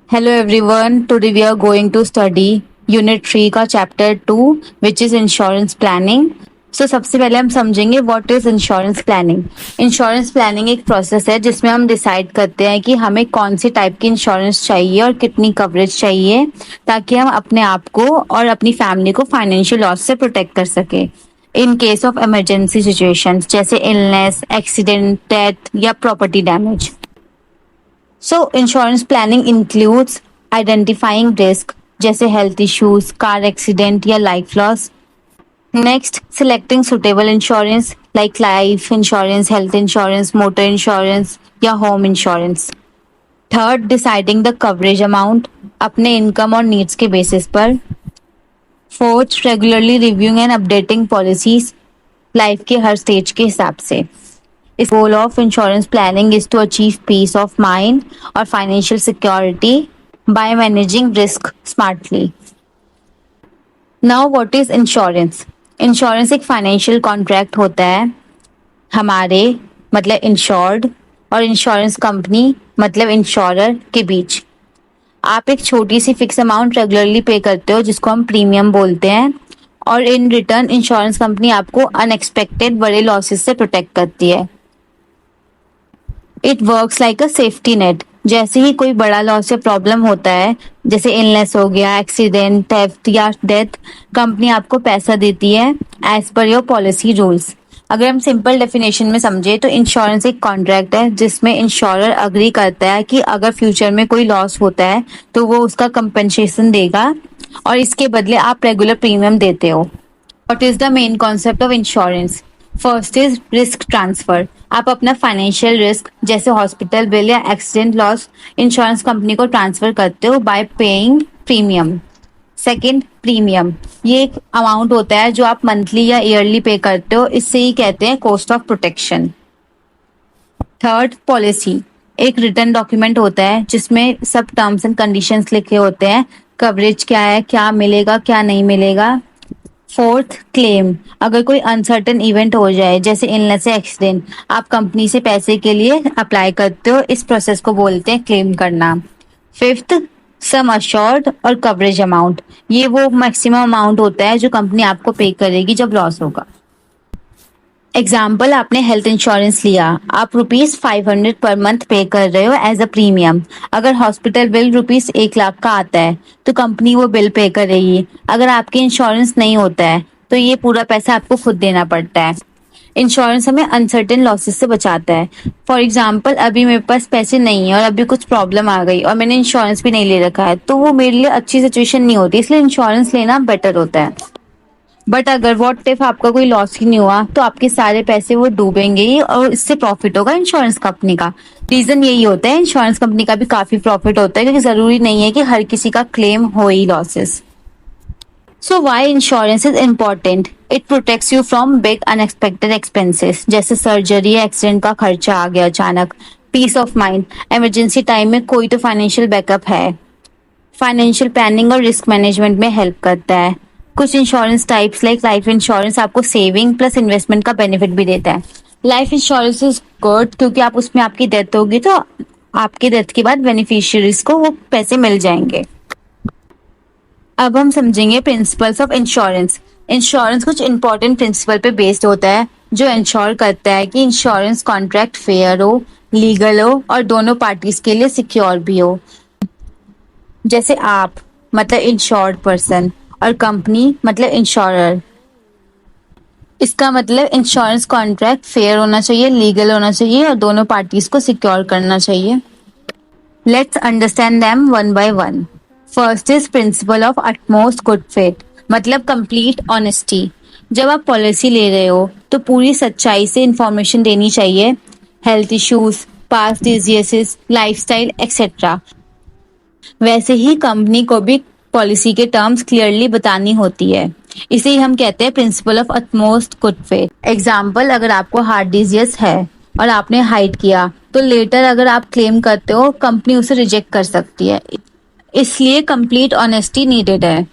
Hello everyone. Today we are going to study Unit 3 का Chapter 2 which is Insurance Planning. सबसे पहले हम समझेंगे what is Insurance Planning. Insurance Planning एक process है जिसमें हम डिसाइड करते हैं कि हमें कौन सी टाइप की इंश्योरेंस चाहिए और कितनी कवरेज चाहिए ताकि हम अपने आप को और अपनी फैमिली को फाइनेंशियल लॉस से प्रोटेक्ट कर सके in case of emergency situations जैसे इलनेस, एक्सीडेंट, डेथ या property damage. So insurance planning includes identifying risk जैसे health issues, car accident या life loss. Next, selecting suitable insurance like life insurance, health insurance, motor insurance या home insurance. Third, deciding the coverage amount अपने income और needs के basis पर. Fourth, regularly reviewing and updating policies life के हर stage के हिसाब से. इस goal of insurance planning is to achieve peace of mind और financial security by managing risk smartly. Now what is insurance? Insurance एक financial contract होता है हमारे मतलब insured और insurance company मतलब insurer के बीच. आप एक छोटी सी फिक्स अमाउंट रेगुलरली पे करते हो जिसको हम प्रीमियम बोलते हैं और इन रिटर्न इंश्योरेंस कंपनी आपको अनएक्सपेक्टेड बड़े लॉसेस से प्रोटेक्ट करती है. It works like a safety net. जैसे ही कोई बड़ा लॉस या प्रॉब्लम होता है जैसे इलनेस हो गया, एक्सीडेंट, थेफ्ट या डेथ, कंपनी आपको पैसा देती है as per your policy rules. अगर हम सिंपल डेफिनेशन में समझे तो इंश्योरेंस एक कॉन्ट्रैक्ट है जिसमें इंश्योरर अग्री करता है कि अगर फ्यूचर में कोई लॉस होता है तो वो उसका कंपनसेशन देगा और इसके बदले आप रेगुलर प्रीमियम देते हो. What is the main concept of insurance? First is risk transfer. आप अपना फाइनेंशियल रिस्क जैसे हॉस्पिटल बिल या एक्सीडेंट लॉस इंश्योरेंस कंपनी को ट्रांसफर करते हो bye paying premium. Second, premium. ये एक अमाउंट होता है जो आप मंथली या ईयरली पे करते हो, इससे ही कहते हैं cost of protection. Third, policy. एक रिटर्न डॉक्यूमेंट होता है जिसमें सब टर्म्स एंड कंडीशंस लिखे होते हैं, कवरेज क्या है, क्या मिलेगा, क्या नहीं मिलेगा. Fourth, claim. अगर कोई अनसर्टेन इवेंट हो जाए जैसे इलनेस या एक्सीडेंट, आप कंपनी से पैसे के लिए अप्लाई करते हो, इस प्रोसेस को बोलते हैं क्लेम करना. फिफ्थ, सम अश्योर्ड और कवरेज अमाउंट. ये वो मैक्सिमम अमाउंट होता है जो कंपनी आपको पे करेगी जब लॉस होगा. एग्जाम्पल, आपने हेल्थ इंश्योरेंस लिया, आप ₹500 पर मंथ पे कर रहे हो एज अ प्रीमियम. अगर हॉस्पिटल बिल ₹1,00,000 का आता है तो कंपनी वो बिल पे करेगी. अगर आपके इंश्योरेंस नहीं होता है तो ये पूरा पैसा आपको खुद देना पड़ता है. इंश्योरेंस हमें अनसर्टेन लॉसेस से बचाता है. फॉर एग्जाम्पल, अभी मेरे पास पैसे नहीं है और अभी कुछ प्रॉब्लम आ गई और मैंने इंश्योरेंस भी नहीं ले रखा है तो वो मेरे लिए अच्छी सिचुएशन नहीं होती, इसलिए इंश्योरेंस लेना बेटर होता है. बट अगर व्हाट इफ आपका कोई लॉस ही नहीं हुआ तो आपके सारे पैसे वो डूबेंगे ही और इससे प्रॉफिट होगा इंश्योरेंस कंपनी का. रीजन यही होता है, इंश्योरेंस कंपनी का भी काफी प्रॉफिट होता है क्योंकि जरूरी नहीं है कि हर किसी का क्लेम हो ही losses. So why insurance is important? It protects you from big unexpected expenses जैसे सर्जरी या एक्सीडेंट का खर्चा आ गया अचानक. Peace of mind. Emergency time में कोई तो फाइनेंशियल बैकअप है. फाइनेंशियल प्लानिंग और रिस्क मैनेजमेंट में हेल्प करता है. कुछ insurance types like life insurance आपको सेविंग प्लस इन्वेस्टमेंट का बेनिफिट भी देता है. लाइफ इंश्योरेंस इज गुड क्योंकि आप उसमें आपकी डेथ होगी तो आपकी डेथ के बाद बेनिफिशियरीज को वो पैसे मिल जाएंगे. अब हम समझेंगे प्रिंसिपल्स ऑफ इंश्योरेंस. इंश्योरेंस कुछ इंपॉर्टेंट प्रिंसिपल पे बेस्ड होता है जो इंश्योर करता है कि इंश्योरेंस कॉन्ट्रैक्ट फेयर हो, लीगल हो और दोनों पार्टीज के लिए सिक्योर भी हो. जैसे आप मतलब इंश्योर्ड पर्सन और कंपनी मतलब इंश्योरर. इसका मतलब इंश्योरेंस कॉन्ट्रैक्ट फेयर होना चाहिए, लीगल होना चाहिए और दोनों पार्टीज को सिक्योर करना चाहिए. Let's understand them one by one. First is principle of utmost good faith मतलब कंप्लीट ऑनेस्टी. जब आप पॉलिसी ले रहे हो तो पूरी सच्चाई से इंफॉर्मेशन देनी चाहिए. Health issues, past diseases, lifestyle etcetera. वैसे ही कंपनी को भी पॉलिसी के टर्म्स क्लियरली बतानी होती है. इसे ही हम कहते हैं principle of utmost good faith. Example, अगर आपको हार्ट डिजीज है और आपने हाइड किया तो लेटर अगर आप क्लेम करते हो कंपनी उसे रिजेक्ट कर सकती है, इसलिए कंप्लीट ऑनेस्टी नीडेड है.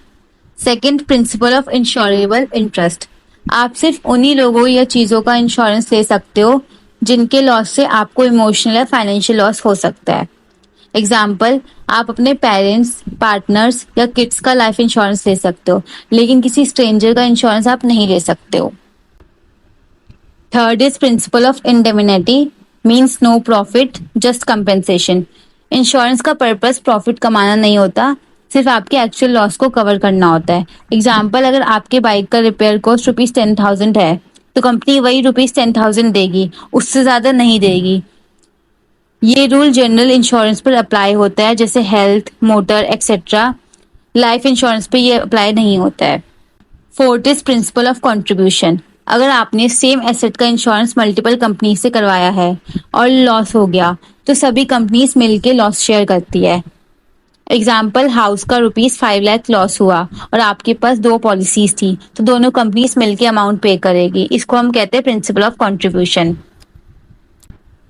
Second, principle of insurable interest. आप सिर्फ उन्हीं लोगों या चीजों का इंश्योरेंस ले सकते हो जिनके लॉस से आपको इमोशनल या फाइनेंशियल लॉस हो सकता है. एग्जाम्पल, आप अपने पेरेंट्स, पार्टनर्स या किड्स का लाइफ इंश्योरेंस ले सकते हो, लेकिन किसी स्ट्रेंजर का इंश्योरेंस आप नहीं ले सकते हो। Third is principle of indemnity, means no profit just compensation. Insurance का पर्पस प्रॉफिट कमाना नहीं होता, सिर्फ आपके एक्चुअल लॉस को कवर करना होता है। एग्जाम्पल, अगर आपके बाइक का रिपेयर कॉस्ट ₹10,000 है, तो कंपनी वही ₹10,000 देगी, उससे ज्यादा नहीं देगी। ये रूल जनरल इंश्योरेंस पर अप्लाई होता है, जैसे health, motor etcetera. Life insurance पे ये अप्लाई नहीं होता है। Fourth is principle of contribution. अगर आपने सेम एसेट का इंश्योरेंस मल्टीपल कंपनी से करवाया है और लॉस हो गया, तो सभी कंपनीज मिलके लॉस शेयर करती है। एग्जाम्पल, हाउस का ₹5 लाख लॉस हुआ और आपके पास 2 पॉलिसीज थी, तो दोनों कंपनीज मिलके अमाउंट पे करेगी। इसको हम कहते हैं principle of contribution.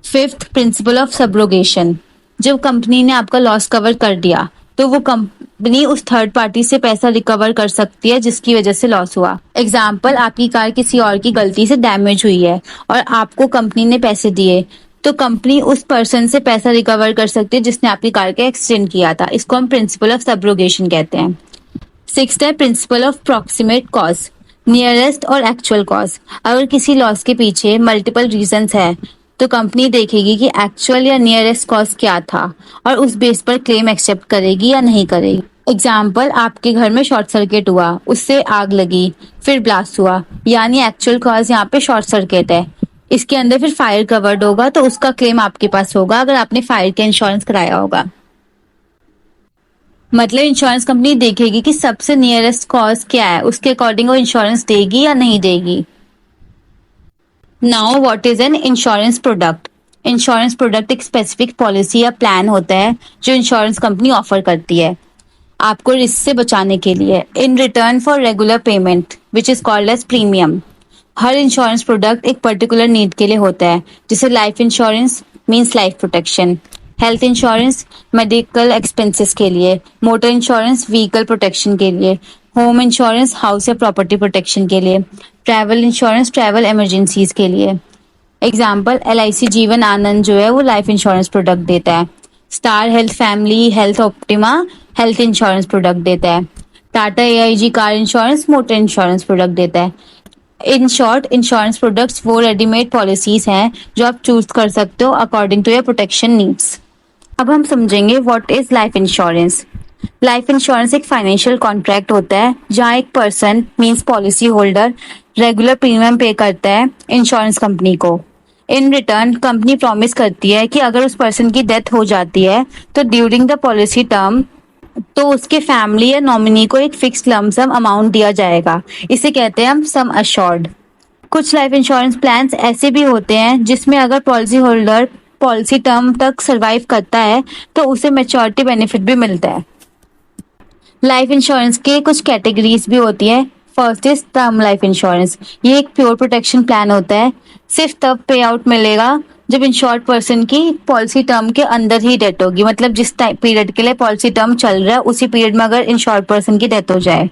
Fifth, principle of subrogation. जब कंपनी ने आपका लॉस कवर कर दिया, तो वो कंपनी उस थर्ड पार्टी से पैसा रिकवर कर सकती है जिसकी वजह से लॉस हुआ। एग्जाम्पल, आपकी कार किसी और की गलती से डैमेज हुई है और आपको कंपनी ने पैसे दिए, तो कंपनी उस पर्सन से पैसा रिकवर कर सकती है जिसने आपकी कार का एक्सीडेंट किया था। इसको हम प्रिंसिपल ऑफ सब्रोगेशन कहते हैं। सिक्स्थ है principle of proximate cause, nearest और एक्चुअल कॉज। अगर किसी लॉस के पीछे मल्टीपल रीजंस है, तो कंपनी देखेगी कि एक्चुअल या नियरेस्ट कॉज क्या था और उस बेस पर क्लेम एक्सेप्ट करेगी या नहीं करेगी। एग्जाम्पल, आपके घर में शॉर्ट सर्किट हुआ, उससे आग लगी, फिर ब्लास्ट हुआ, यानी एक्चुअल कॉज यहाँ पे शॉर्ट सर्किट है। इसके अंदर फिर फायर कवर्ड होगा, तो उसका क्लेम आपके पास होगा अगर आपने फायर का इंश्योरेंस कराया होगा। मतलब इंश्योरेंस कंपनी देखेगी कि सबसे नियरेस्ट कॉज क्या है, उसके अकॉर्डिंग वो इंश्योरेंस देगी या नहीं देगी। Now what is an insurance product? Insurance product एक स्पेसिफिक पॉलिसी या प्लान होता है जो इंश्योरेंस कंपनी ऑफर करती है आपको रिस्क से बचाने के लिए, in return for regular payment which is called as premium. हर इंश्योरेंस प्रोडक्ट एक पर्टिकुलर नीड के लिए होता है, जैसे life insurance means life protection, health insurance medical expenses के लिए, मोटर इंश्योरेंस व्हीकल प्रोटेक्शन के लिए, होम इंश्योरेंस हाउस या प्रॉपर्टी प्रोटेक्शन के लिए, ट्रैवल इंश्योरेंस ट्रैवल इमरजेंसीज के लिए। एग्जाम्पल, LIC जीवन आनंद जो है वो लाइफ इंश्योरेंस प्रोडक्ट देता है। Star Health Family Health Optima health insurance product देता है। Tata AIG car insurance motor insurance product देता है। इन शॉर्ट, इंश्योरेंस प्रोडक्ट्स वो रेडीमेड पॉलिसीज हैं जो आप चूज कर सकते हो according to your protection needs. अब हम समझेंगे what is life insurance. Life insurance एक फाइनेंशियल कॉन्ट्रैक्ट होता है जहां एक person means policy holder regular premium pay करता है इंश्योरेंस कंपनी को। इन रिटर्न कंपनी प्रॉमिस करती है कि अगर उस पर्सन की डेथ हो जाती है, तो ड्यूरिंग द पॉलिसी टर्म तो उसके फैमिली या नॉमिनी को एक फिक्स्ड लमसम अमाउंट दिया जाएगा। इसे कहते हैं हम सम अश्योर्ड। कुछ लाइफ इंश्योरेंस प्लान्स ऐसे भी होते हैं जिसमें अगर पॉलिसी होल्डर पॉलिसी टर्म तक सरवाइव करता है, तो उसे मैच्योरिटी बेनिफिट भी मिलता है। लाइफ इंश्योरेंस के कुछ कैटेगरीज भी होती है। First is term life insurance. ये एक प्योर प्रोटेक्शन प्लान होता है, सिर्फ तब पे आउट मिलेगा जब इंश्योर्ड पर्सन की पॉलिसी टर्म के अंदर ही डेथ होगी, मतलब जिस टाइम पीरियड के लिए पॉलिसी टर्म चल रहा है उसी पीरियड में अगर इंश्योर्ड पर्सन की डेथ हो जाए।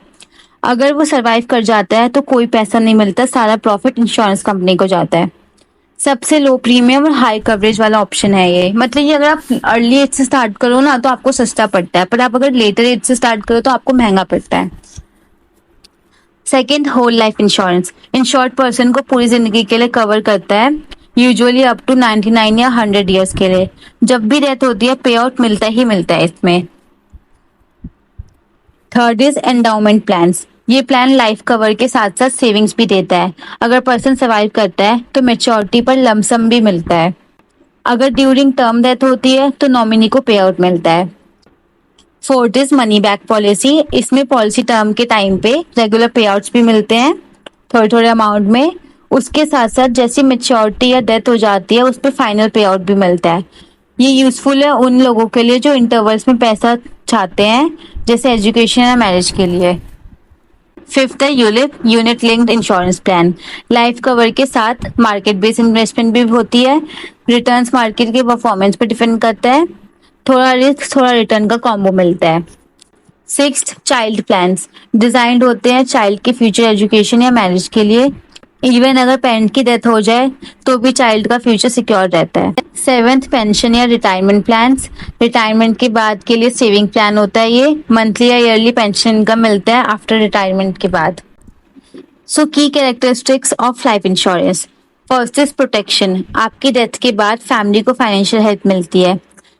अगर वो सरवाइव कर जाता है तो कोई पैसा नहीं मिलता, सारा प्रॉफिट इंश्योरेंस कंपनी को जाता है। सबसे लो प्रीमियम और हाई कवरेज वाला ऑप्शन है ये। मतलब ये अगर आप अर्ली एज से स्टार्ट करो ना तो आपको सस्ता पड़ता है, पर आप अगर लेटर एज से स्टार्ट करो तो आपको महंगा पड़ता है। Second, whole life insurance. Insured person को पूरी जिंदगी के लिए कवर करता है, यूजुअली अप टू 99 या 100 ईयर्स के लिए। जब भी डेथ होती है पे आउट मिलता ही मिलता है इसमें। Third is endowment plans. ये प्लान लाइफ कवर के साथ साथ सेविंग्स भी देता है। अगर पर्सन सर्वाइव करता है तो मेच्योरिटी पर लमसम भी मिलता है। अगर ड्यूरिंग टर्म डेथ होती है तो नॉमिनी को पे आउट मिलता है। Fourth is money back policy. इसमें पॉलिसी टर्म के टाइम पे रेगुलर पे आउट्स भी मिलते हैं थोड़े थोड़े अमाउंट में। उसके साथ साथ जैसे मेच्योरिटी या डेथ हो जाती है उस पर फाइनल पे आउट भी मिलता है। ये यूजफुल है उन लोगों के लिए जो इंटरवल्स में पैसा चाहते हैं, जैसे एजुकेशन या मैरिज के लिए। फिफ्थ है ULIP unit linked insurance plan. Life cover के साथ मार्केट बेस्ड इन्वेस्टमेंट भी होती है। रिटर्न्स मार्केट के परफॉर्मेंस पर डिपेंड करता है। थोड़ा रिस्क थोड़ा रिटर्न का कॉम्बो मिलता है। Sixth, child plans. डिजाइंड होते हैं चाइल्ड के फ्यूचर एजुकेशन या मैरिज के लिए। इवन अगर पेरेंट की डेथ हो जाए तो भी चाइल्ड का फ्यूचर सिक्योर रहता है। सेवेंथ, पेंशन या रिटायरमेंट प्लान्स। रिटायरमेंट के बाद के लिए सेविंग प्लान होता है। ये मंथली या ईयरली पेंशन इनकम मिलता है आफ्टर रिटायरमेंट के बाद। सो की characteristics of life insurance. First is protection, आपकी डेथ के बाद फैमिली को फाइनेंशियल हेल्प मिलती है।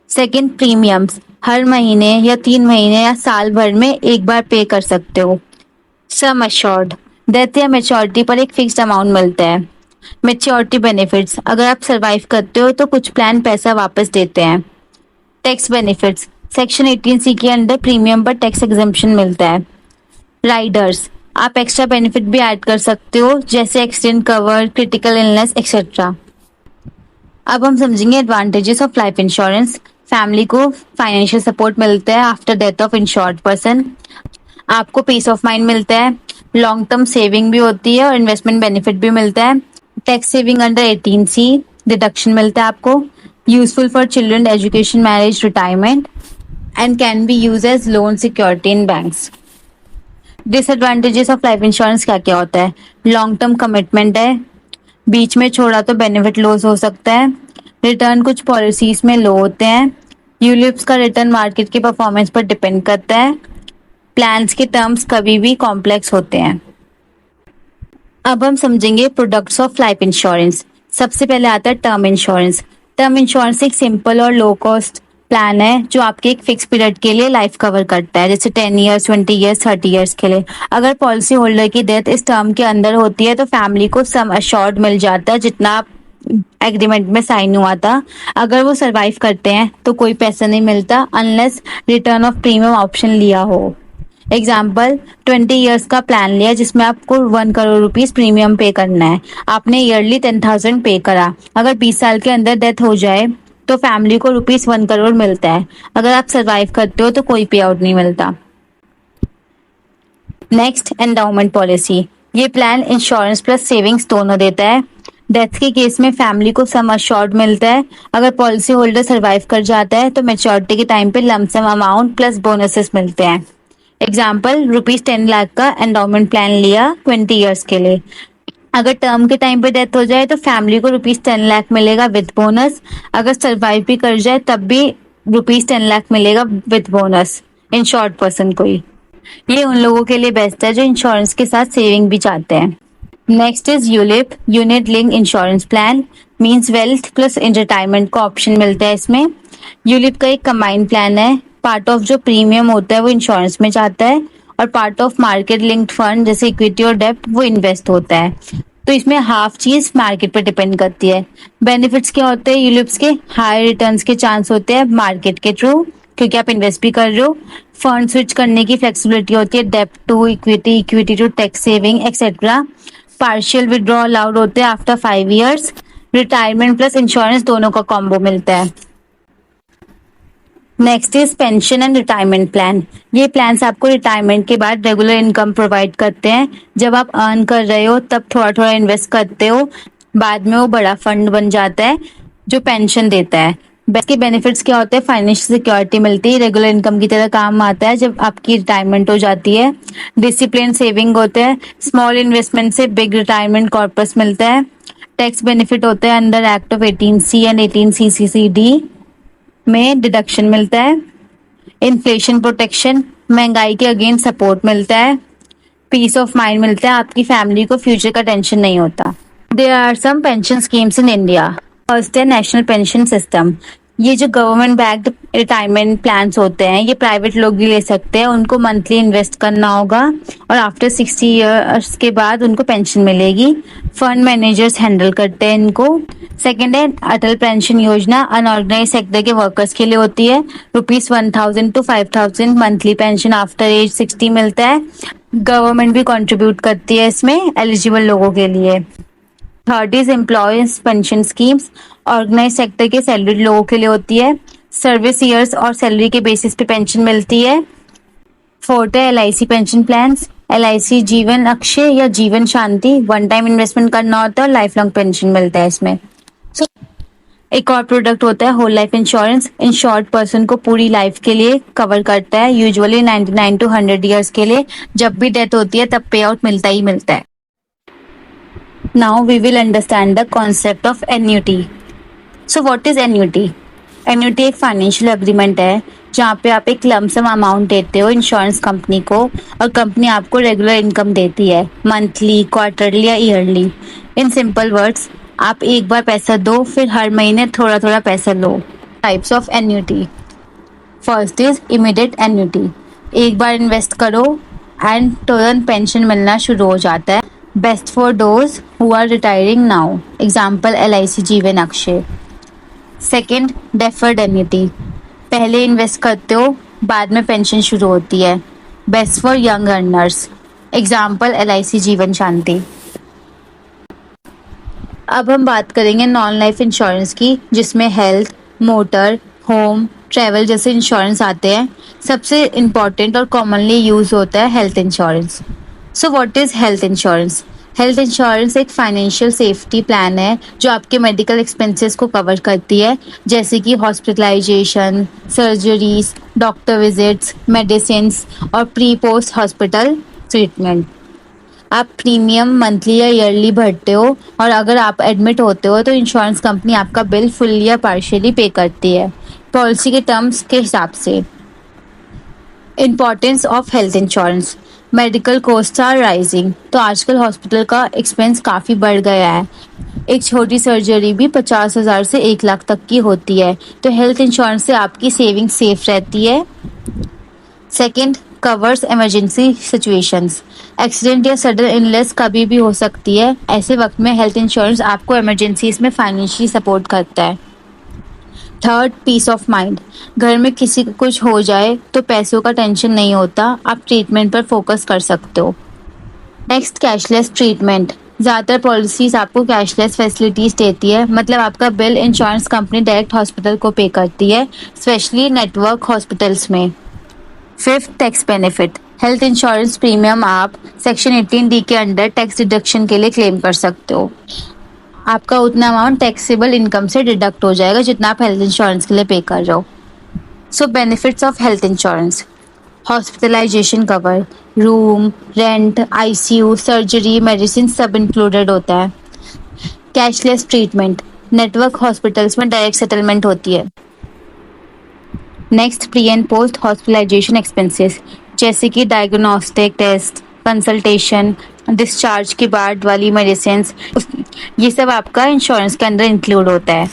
सेकंड, प्रीमियम्स, हर महीने या 3 महीने या साल भर में एक बार पे कर सकते हो। सम अश्योर्ड, डेथ या मेच्योरिटी पर एक फिक्स्ड अमाउंट मिलता है। मेच्योरिटी बेनिफिट्स, अगर आप सरवाइव करते हो तो कुछ प्लान पैसा वापस देते हैं। टैक्स बेनिफिट्स, सेक्शन 18C के अंदर प्रीमियम पर टैक्स एग्जम्पशन मिलता है। राइडर्स, आप एक्स्ट्रा बेनिफिट भी ऐड कर सकते हो जैसे accident cover, critical illness etcetera. अब हम समझेंगे advantages of life insurance. Family को फाइनेंशियल सपोर्ट मिलता है after death of insured person. आपको पीस ऑफ माइंड मिलता है। लॉन्ग टर्म सेविंग भी होती है और इन्वेस्टमेंट बेनिफिट भी मिलता है। Tax saving under 18C, deduction मिलता है आपको। Useful for children education, marriage, retirement and can be use as loan security in banks. Disadvantages of life insurance क्या क्या होता है? लॉन्ग टर्म कमिटमेंट है, बीच में छोड़ा तो बेनिफिट लॉस हो सकता है। रिटर्न कुछ पॉलिसीज में लो होते हैं। यूलिप्स का रिटर्न मार्केट के परफॉर्मेंस पर डिपेंड करता है। प्लान्स के टर्म्स कभी भी कॉम्प्लेक्स होते हैं। अब हम समझेंगे प्रोडक्ट्स ऑफ लाइफ इंश्योरेंस। सबसे पहले आता है टर्म इंश्योरेंस। टर्म इंश्योरेंस एक सिंपल और लो कॉस्ट प्लान है जो आपके एक फिक्स पीरियड के लिए लाइफ कवर करता है, जैसे 10 ईयर्स, 20 ईयर्स, 30 ईयर्स के लिए। अगर पॉलिसी होल्डर की डेथ इस टर्म के अंदर होती है तो फैमिली को सम अश्योर्ड मिल जाता है जितना एग्रीमेंट में साइन हुआ था। अगर वो सरवाइव करते हैं तो कोई पैसा नहीं मिलता unless return of premium option लिया हो। एग्जाम्पल, 20 ईयर्स का प्लान लिया जिसमें आपको 1 करोड़ रुपीज प्रीमियम पे करना है। आपने ईयरली 10,000 पे करा। अगर 20 साल के अंदर डेथ हो जाए तो फैमिली को ₹1 करोड़ मिलता है। अगर आप सरवाइव करते हो तो कोई पे आउट नहीं मिलता। Next, endowment policy. ये प्लान इंश्योरेंस प्लस सेविंग्स दोनों देता है। डेथ के केस में फैमिली को सम अश्योर्ड मिलता है। अगर पॉलिसी होल्डर सरवाइव कर जाता है तो मेच्योरिटी के टाइम पे लमसम अमाउंट प्लस बोनसेस मिलते हैं। एग्जाम्पल, ₹10 लाख का एंडाउमेंट प्लान लिया 20 ईयर्स के लिए। अगर टर्म के टाइम पे डेथ हो जाए तो फैमिली को ₹10 लाख मिलेगा विद बोनस। अगर सरवाइव भी कर जाए तब भी ₹10 लाख मिलेगा विद बोनस इंश्योर्ड पर्सन को ही। ये उन लोगों के लिए बेस्ट है जो इंश्योरेंस के साथ सेविंग भी चाहते हैं। Next is ULIP, unit link insurance plan. Means wealth plus retirement का ऑप्शन मिलता है इसमें। यूलिप का एक कंबाइंड प्लान है। पार्ट ऑफ जो प्रीमियम होता है वो इंश्योरेंस में जाता है और part of market linked fund जैसे इक्विटी और डेब्ट वो इन्वेस्ट होता है। तो इसमें हाफ चीज मार्केट पर डिपेंड करती है। बेनिफिट्स क्या होते हैं यूलिप्स के? हाई रिटर्न्स के चांस होते हैं मार्केट के थ्रू क्योंकि आप इन्वेस्ट भी कर रहे हो। फंड स्विच करने की फ्लेक्सिबिलिटी होती है, डेब्ट to equity, equity to tax saving etcetera. Partial withdraw allowed होते हैं after 5 years. Retirement plus insurance दोनों का कॉम्बो मिलता है। Next is pension and retirement plan. ये प्लान्स आपको रिटायरमेंट के बाद रेगुलर इनकम प्रोवाइड करते हैं। जब आप अर्न कर रहे हो तब थोड़ा थोड़ा इन्वेस्ट करते हो, बाद में वो बड़ा फंड बन जाता है जो पेंशन देता है। इसके बेनिफिट्स क्या होते हैं? फाइनेंशियल सिक्योरिटी मिलती है, रेगुलर इनकम की तरह काम आता है जब आपकी रिटायरमेंट हो जाती है। डिसिप्लिन सेविंग होते हैं, स्मॉल इन्वेस्टमेंट से बिग रिटायरमेंट कॉर्पस मिलता है। टैक्स बेनिफिट होते हैं under act of 18C and 18CCCD में डिडक्शन मिलता है। इन्फ्लेशन प्रोटेक्शन, महंगाई के अगेंस्ट सपोर्ट मिलता है। पीस ऑफ माइंड मिलता है, आपकी फैमिली को फ्यूचर का टेंशन नहीं होता। There are some pension schemes in India. First है नेशनल पेंशन सिस्टम। ये जो गवर्नमेंट बैक्ड रिटायरमेंट प्लान्स होते हैं ये प्राइवेट लोग भी ले सकते हैं। उनको मंथली इन्वेस्ट करना होगा और आफ्टर 60 ईयर्स के बाद उनको पेंशन मिलेगी। फंड मैनेजर्स हैंडल करते हैं इनको। सेकेंड है Atal pension Yojana, unorganised sector के वर्कर्स के लिए होती है। ₹1000 to 5000 monthly pension after age 60 मिलता है। गवर्नमेंट भी कंट्रीब्यूट करती है इसमें एलिजिबल लोगों के लिए। Third is employees pension schemes, organised sector के सैलरीड लोगों के लिए होती है। सर्विस ईयर्स और सैलरी के बेसिस पे पेंशन मिलती है। फोर्थ है LIC pension plans. LIC Jeevan Akshay या जीवन शांति, वन टाइम इन्वेस्टमेंट करना होता है और लाइफ लॉन्ग पेंशन मिलता है इसमें। एक और प्रोडक्ट होता है whole life insurance. Insured person को पूरी लाइफ के लिए कवर करता है, यूजुअली 99 to 100 ईयर्स के लिए। जब भी डेथ होती है तब पे आउट मिलता ही मिलता है। Now we will understand the concept of annuity. So what is annuity? Annuity एक फाइनेंशियल एग्रीमेंट है जहाँ पे आप एक लमसम अमाउंट देते हो इंश्योरेंस कंपनी को और कंपनी आपको रेगुलर इनकम देती है, मंथली, क्वार्टरली या ईयरली। इन सिंपल वर्ड्स, आप एक बार पैसा दो फिर हर महीने थोड़ा थोड़ा पैसा लो। Types of annuity. First is immediate annuity. एक बार इन्वेस्ट करो एंड तुरंत पेंशन मिलना शुरू हो जाता है। Best for those who are retiring now, example LIC Jeevan Akshay. Second, deferred annuity. पहले इन्वेस्ट करते हो, बाद में पेंशन शुरू होती है। Best for young earners, example LIC Jeevan शांति। अब हम बात करेंगे नॉन लाइफ इंश्योरेंस की, जिसमें हेल्थ, मोटर, होम, ट्रैवल जैसे इंश्योरेंस आते हैं। सबसे इम्पॉर्टेंट और कॉमनली यूज होता है health insurance. So what is health insurance? Health insurance एक फाइनेंशियल सेफ्टी प्लान है जो आपके मेडिकल एक्सपेंसेस को कवर करती है, जैसे कि hospitalisation, surgeries, doctor visits, medicine और प्री पोस्ट हॉस्पिटल ट्रीटमेंट। आप प्रीमियम मंथली या ईयरली भरते हो और अगर आप एडमिट होते हो तो इंश्योरेंस कंपनी आपका बिल फुल्ली या पार्शियली पे करती है, पॉलिसी के टर्म्स के हिसाब से। Importance of health insurance. Medical cost are rising, तो आजकल हॉस्पिटल का एक्सपेंस काफ़ी बढ़ गया है। एक छोटी सर्जरी भी 50,000 से 1 लाख तक की होती है, तो हेल्थ इंश्योरेंस से आपकी सेविंग सेफ रहती है। Second, covers emergency situations. Accident या सडन इलनेस कभी भी हो सकती है, ऐसे वक्त में हेल्थ इंश्योरेंस आपको इमरजेंसीज में फाइनेंशियली सपोर्ट करता है। Third, peace of mind. घर में किसी को कुछ हो जाए तो पैसों का टेंशन नहीं होता, आप ट्रीटमेंट पर फोकस कर सकते हो। Next, cashless treatment. ज़्यादातर पॉलिसीज आपको कैशलेस फैसिलिटीज़ देती है, मतलब आपका bill insurance company direct hospital को पे करती है, स्पेशली नेटवर्क हॉस्पिटल्स में। Fifth, tax benefit. Health insurance premium आप सेक्शन 18D के अंडर टैक्स डिडक्शन के लिए क्लेम कर सकते हो। आपका उतना अमाउंट टैक्सेबल इनकम से डिडक्ट हो जाएगा जितना आप हेल्थ इंश्योरेंस के लिए पे कर रहे हो। So benefits of health insurance: hospitalisation cover, room rent, ICU, surgery, medicine सब इंक्लूडेड होता है। कैशलेस ट्रीटमेंट, नेटवर्क हॉस्पिटल्स में डायरेक्ट सेटलमेंट होती है। Next, pre and post hospitalisation expenses, जैसे कि डायग्नोस्टिक टेस्ट, कंसल्टेशन, डिस्चार्ज के बाद वाली मेडिसिन, ये सब आपका इंश्योरेंस के अंदर इंक्लूड होता है।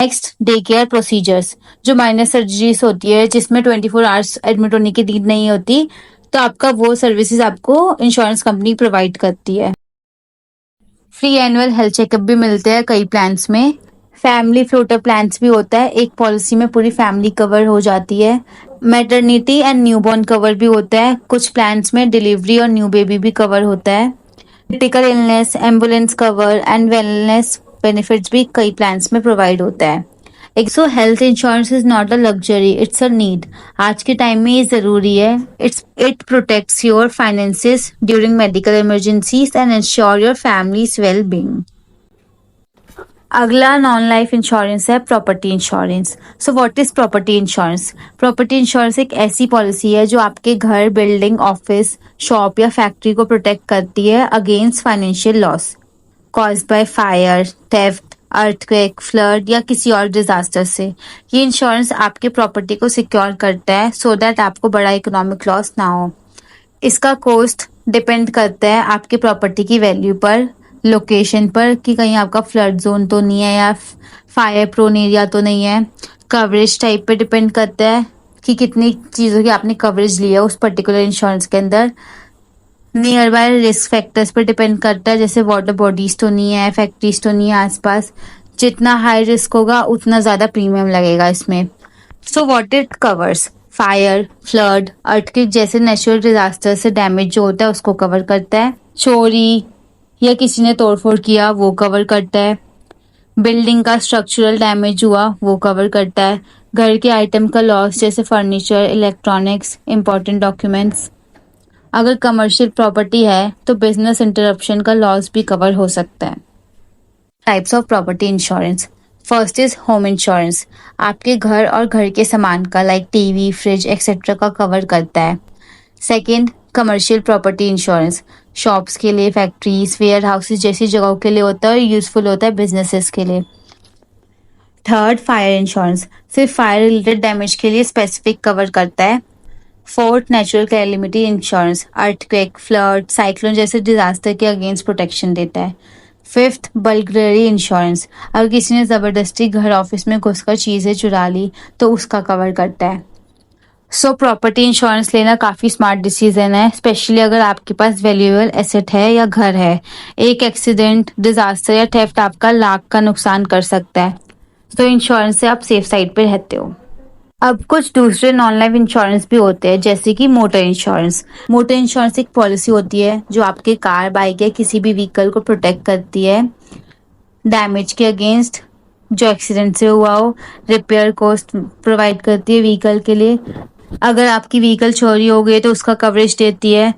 नेक्स्ट, डे केयर प्रोसीजर्स, जो माइनर सर्जरीज होती है जिसमें 24 आवर्स एडमिट होने की नीड नहीं होती, तो आपका वो सर्विसेज आपको इंश्योरेंस कंपनी प्रोवाइड करती है। फ्री एनुअल हेल्थ चेकअप भी मिलते हैं कई प्लान्स में। फैमिली फ्लोटर प्लान्स भी होता है, एक पॉलिसी में पूरी फैमिली कवर हो जाती है। मैटरनिटी एंड न्यूबॉर्न कवर भी होता है, कुछ प्लान्स में डिलीवरी और न्यू बेबी भी कवर होता है। Critical illness, ambulance cover and wellness benefits भी कई प्लान्स में प्रोवाइड होता है। सो health insurance is not a luxury, it's a need. आज के टाइम में ये जरूरी है। It protects your finances during medical emergencies and ensure your families well being. अगला नॉन लाइफ इंश्योरेंस है property insurance. So what is property insurance? Property insurance एक ऐसी पॉलिसी है जो आपके घर, बिल्डिंग, ऑफिस, शॉप या फैक्ट्री को प्रोटेक्ट करती है against financial loss caused by fire, theft, earthquake, flood या किसी और डिजास्टर से। ये इंश्योरेंस आपके प्रॉपर्टी को सिक्योर करता है सो दैट आपको बड़ा इकोनॉमिक लॉस ना हो। इसका कॉस्ट डिपेंड करता है आपके प्रॉपर्टी की वैल्यू पर, लोकेशन पर कि कहीं आपका फ्लड जोन तो नहीं है या फायर प्रोन एरिया तो नहीं है। कवरेज टाइप पे डिपेंड करता है कि कितनी चीज़ों की आपने कवरेज ली है उस पर्टिकुलर इंश्योरेंस के अंदर। नियर बाय रिस्क फैक्टर्स पर डिपेंड करता है, जैसे वाटर बॉडीज तो नहीं है, फैक्ट्रीज तो नहीं है आसपास। जितना हाई रिस्क होगा उतना ज़्यादा प्रीमियम लगेगा इसमें। So what it covers: fire, flood, earthquake जैसे नेचुरल डिजास्टर से डैमेज जो होता है उसको कवर करता है। चोरी या किसी ने तोड़फोड़ किया वो कवर करता है। बिल्डिंग का स्ट्रक्चरल डैमेज हुआ वो कवर करता है। घर के आइटम का लॉस जैसे फर्नीचर, इलेक्ट्रॉनिक्स, इंपॉर्टेंट डॉक्यूमेंट्स। अगर कमर्शियल प्रॉपर्टी है तो बिजनेस इंटरप्शन का लॉस भी कवर हो सकता है। Types of property insurance: first is home insurance, आपके घर और घर के सामान का लाइक टीवी, फ्रिज एक्सेट्रा का कवर करता है। Second, commercial property insurance, shops के लिए, फैक्ट्रीज, वेयर हाउसेज जैसी जगहों के लिए होता है और यूजफुल होता है बिजनेसेस के लिए। थर्ड, फायर इंश्योरेंस सिर्फ फायर रिलेटेड डैमेज के लिए स्पेसिफिक कवर करता है। Fourth, natural calamity insurance earthquake, flood, cyclone जैसे डिजास्टर के अगेंस्ट प्रोटेक्शन देता है। फिफ्थ, बल्गररी इंश्योरेंस अगर किसी ने जबरदस्ती घर ऑफिस में घुसकर चीजें चुरा ली तो उसका कवर करता है। सो प्रॉपर्टी इंश्योरेंस लेना काफ़ी स्मार्ट डिसीजन है, स्पेशली अगर आपके पास वैल्यूएबल एसेट है या घर है। एक एक्सीडेंट, डिजास्टर या थेफ्ट आपका लाख का नुकसान कर सकता है, तो इंश्योरेंस से आप सेफ साइड पे रहते हो। अब कुछ दूसरे नॉन लाइफ इंश्योरेंस भी होते हैं, जैसे कि मोटर इंश्योरेंस। मोटर इंश्योरेंस एक पॉलिसी होती है जो आपके कार, बाइक या किसी भी व्हीकल को प्रोटेक्ट करती है डैमेज के अगेंस्ट जो एक्सीडेंट से हुआ हो। रिपेयर कॉस्ट प्रोवाइड करती है व्हीकल के लिए। अगर आपकी व्हीकल चोरी हो गई तो उसका कवरेज देती है।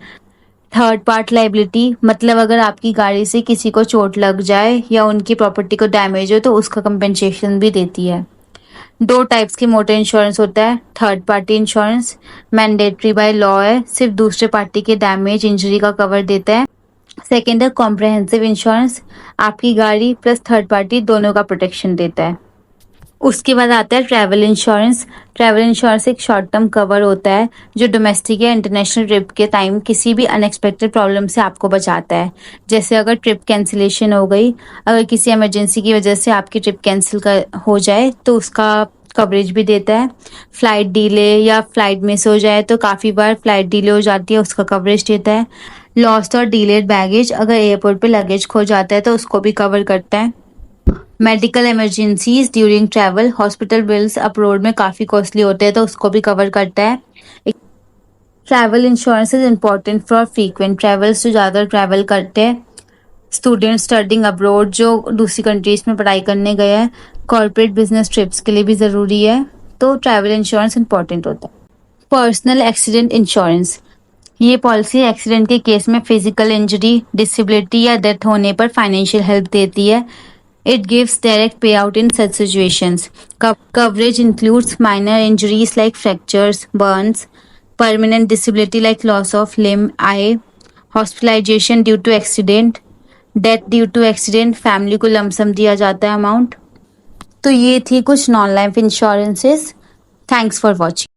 थर्ड पार्ट लाइबिलिटी मतलब अगर आपकी गाड़ी से किसी को चोट लग जाए या उनकी प्रॉपर्टी को डैमेज हो तो उसका कंपेंसेशन भी देती है। दो टाइप्स की मोटर इंश्योरेंस होता है। Third party insurance mandatory by law है, सिर्फ दूसरे पार्टी के डैमेज, इंजरी का कवर देता है। सेकेंड है कॉम्प्रहेंसिव इंश्योरेंस, आपकी गाड़ी प्लस थर्ड पार्टी दोनों का प्रोटेक्शन देता है। उसके बाद आता है ट्रैवल इंश्योरेंस। ट्रैवल इंश्योरेंस एक शॉर्ट टर्म कवर होता है जो डोमेस्टिक या इंटरनेशनल ट्रिप के टाइम किसी भी अनएक्सपेक्टेड प्रॉब्लम से आपको बचाता है। जैसे अगर ट्रिप कैंसिलेशन हो गई, अगर किसी इमरजेंसी की वजह से आपकी ट्रिप कैंसिल हो जाए तो उसका कवरेज भी देता है। फ्लाइट डिले या फ्लाइट मिस हो जाए तो काफ़ी बार फ्लाइट डिले हो जाती है, उसका कवरेज देता है। लॉस्ट और डिलेड बैगेज, अगर एयरपोर्ट पे लगेज खो जाता है तो उसको भी कवर करता है। Medical emergencies during travel, hospital bills abroad में काफ़ी कॉस्टली होते हैं तो उसको भी कवर करता है। Travel insurance is important for frequent travels जो ज़्यादा ट्रैवल करते हैं, स्टूडेंट स्टडिंग अब्रॉड जो दूसरी कंट्रीज में पढ़ाई करने गए हैं, कॉर्पोरेट बिजनेस ट्रिप्स के लिए भी ज़रूरी है, तो ट्रैवल इंश्योरेंस इंपॉर्टेंट होता है। पर्सनल एक्सीडेंट इंश्योरेंस, ये पॉलिसी एक्सीडेंट के केस में फिजिकल इंजरी, डिसेबिलिटी या डेथ होने पर फाइनेंशियल हेल्प देती है। It gives direct payout in such situations. Coverage includes minor injuries like fractures, burns, permanent disability like loss of limb, eye, hospitalization due to accident, death due to accident, family को lump sum दिया जाता है amount. तो ये थी कुछ non life insurances. Thanks for watching.